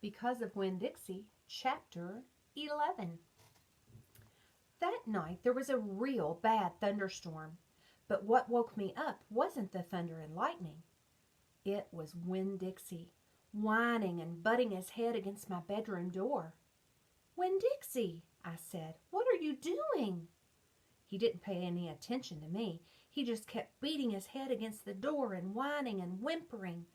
Because of Winn-Dixie, Chapter 11. That night there was a real bad thunderstorm, but what woke me up wasn't the thunder and lightning. It was Winn-Dixie, whining and butting his head against my bedroom door. "Winn-Dixie," I said, "what are you doing?" He didn't pay any attention to me. He just kept beating his head against the door and whining and whimpering.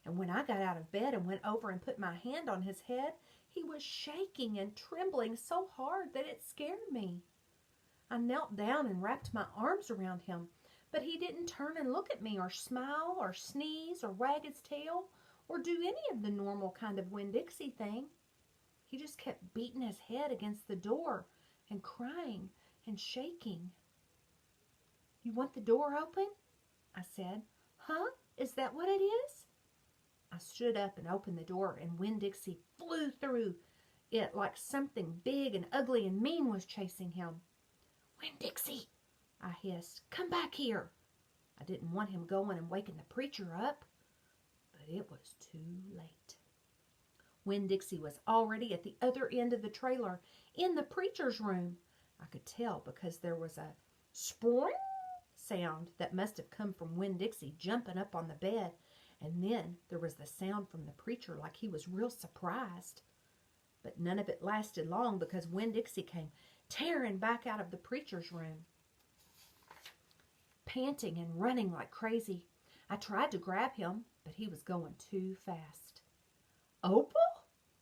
And when I got out of bed and went over and put my hand on his head, he was shaking and trembling so hard that it scared me. I knelt down and wrapped my arms around him, but he didn't turn and look at me or smile or sneeze or wag his tail or do any of the normal kind of Winn-Dixie thing. He just kept beating his head against the door and crying and shaking. "You want the door open?" I said. "Huh? Is that what it is?" I stood up and opened the door, and Winn-Dixie flew through it like something big and ugly and mean was chasing him. "Winn-Dixie," I hissed, "come back here." I didn't want him going and waking the preacher up, but it was too late. Winn-Dixie was already at the other end of the trailer, in the preacher's room. I could tell because there was a spring sound that must have come from Winn-Dixie jumping up on the bed, and then there was the sound from the preacher like he was real surprised. But none of it lasted long because Winn-Dixie came tearing back out of the preacher's room, panting and running like crazy. I tried to grab him, but he was going too fast. "Opal?"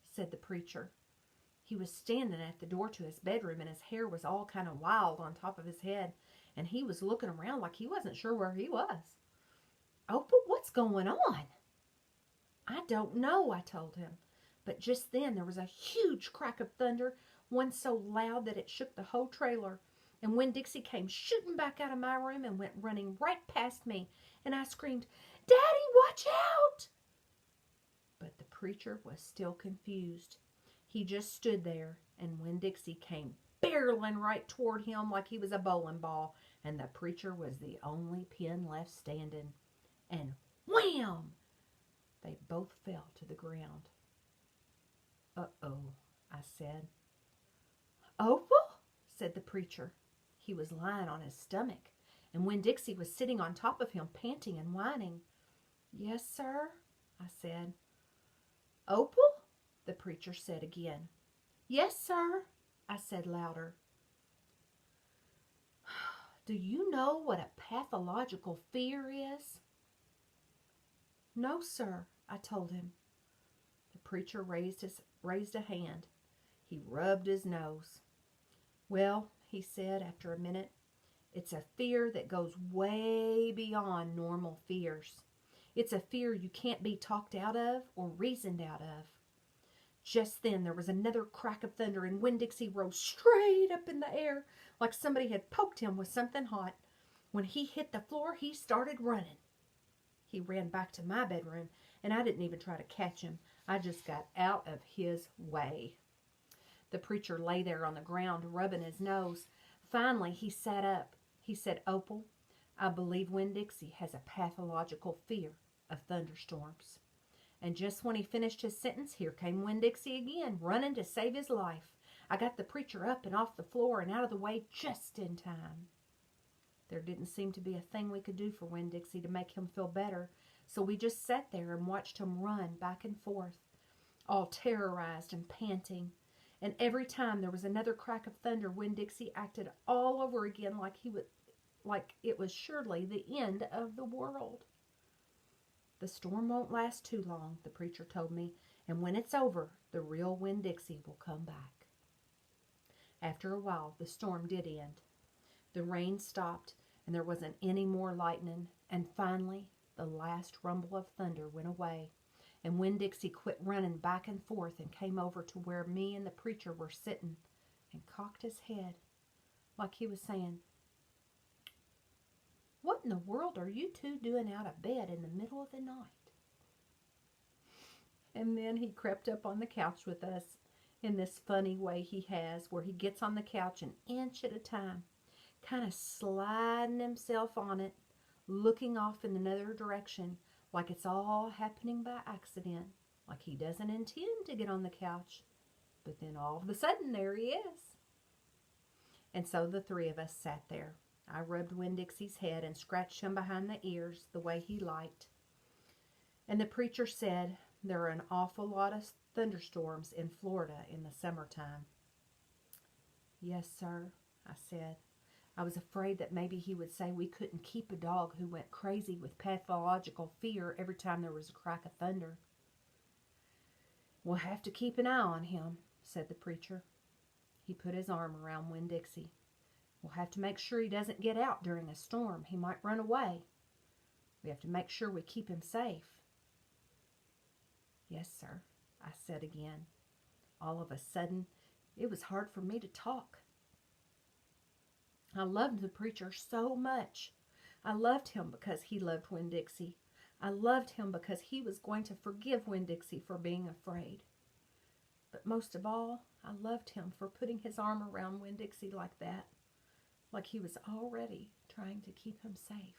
said the preacher. He was standing at the door to his bedroom, and his hair was all kind of wild on top of his head, and he was looking around like he wasn't sure where he was. "Opal, what's going on?" "I don't know," I told him. But just then there was a huge crack of thunder, one so loud that it shook the whole trailer. And Winn-Dixie came shooting back out of my room and went running right past me. And I screamed, "Daddy, watch out!" But the preacher was still confused. He just stood there, and Winn-Dixie came barreling right toward him like he was a bowling ball, and the preacher was the only pin left standing. And wham! They both fell to the ground. "Uh-oh," I said. "Opal?" said the preacher. He was lying on his stomach, and Winn-Dixie was sitting on top of him, panting and whining. "Yes, sir," I said. "Opal?" the preacher said again. "Yes, sir," I said louder. "Do you know what a pathological fear is?" "No, sir," I told him. The preacher raised a hand. He rubbed his nose. "Well," he said after a minute, "it's a fear that goes way beyond normal fears. It's a fear you can't be talked out of or reasoned out of." Just then there was another crack of thunder, and Winn-Dixie rose straight up in the air like somebody had poked him with something hot. When he hit the floor, he started running. He ran back to my bedroom, and I didn't even try to catch him. I just got out of his way. The preacher lay there on the ground, rubbing his nose. Finally, he sat up. He said, "Opal, I believe Winn-Dixie has a pathological fear of thunderstorms." And just when he finished his sentence, here came Winn-Dixie again, running to save his life. I got the preacher up and off the floor and out of the way just in time. There didn't seem to be a thing we could do for Winn-Dixie to make him feel better, so we just sat there and watched him run back and forth, all terrorized and panting. And every time there was another crack of thunder, Winn-Dixie acted all over again like it was surely the end of the world. "The storm won't last too long," the preacher told me, "and when it's over, the real Winn-Dixie will come back." After a while, the storm did end. The rain stopped, and there wasn't any more lightning, and finally the last rumble of thunder went away, and Winn-Dixie quit running back and forth and came over to where me and the preacher were sitting and cocked his head like he was saying, "What in the world are you two doing out of bed in the middle of the night?" And then he crept up on the couch with us in this funny way he has, where he gets on the couch an inch at a time, kind of sliding himself on it, looking off in another direction like it's all happening by accident. like he doesn't intend to get on the couch. But then all of a sudden, there he is. And so the three of us sat there. I rubbed Winn-Dixie's head and scratched him behind the ears the way he liked. And the preacher said, there are an awful lot of thunderstorms in Florida in the summertime. Yes, sir, I said. I was afraid that maybe he would say we couldn't keep a dog who went crazy with pathological fear every time there was a crack of thunder. We'll have to keep an eye on him, said the preacher. He put his arm around Winn-Dixie. We'll have to make sure he doesn't get out during a storm. He might run away. We have to make sure we keep him safe. Yes, sir, I said again. All of a sudden, it was hard for me to talk. I loved the preacher so much. I loved him because he loved Winn-Dixie. I loved him because he was going to forgive Winn-Dixie for being afraid. But most of all, I loved him for putting his arm around Winn-Dixie like that, like he was already trying to keep him safe.